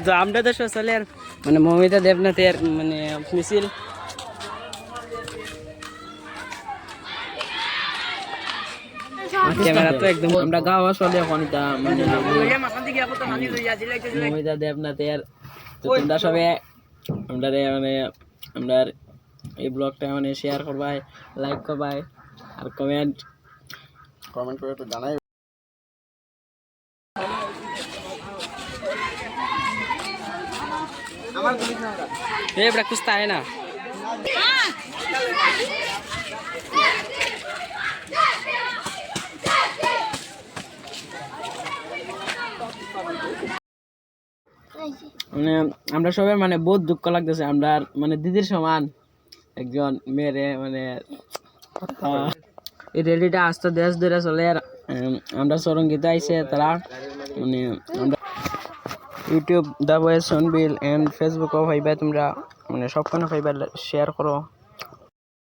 তো আমরা তো সোশ্যালের মানে মমিতা দেবনাথের মানে মিছিল ক্যামেরা তো একদম আমরা গাওয়া চলে এখন এটা মানে মমিতা দেবনাথের তো তোমরা সবে আমরা মানে আমরা এই ব্লগটা মানে শেয়ার করবাই, লাইক করবাই আর কমেন্ট করে একটু জানাই। ये बड़ा कुछ है ना মানে আমরা সবাই মানে বহুত দুঃখ লাগতেছে আমরা মানে দিদির সমান একজন মেয়েরে মানে এই রেলিটা আস্তে দেশ ধরে চলে আর আমরা সরঙ্গিতে আইছে তারা মানে আমরা YouTube the voice on bill and ফেসবুকও ভাইবা তোমরা মানে সবখানে ভাইবা শেয়ার করো।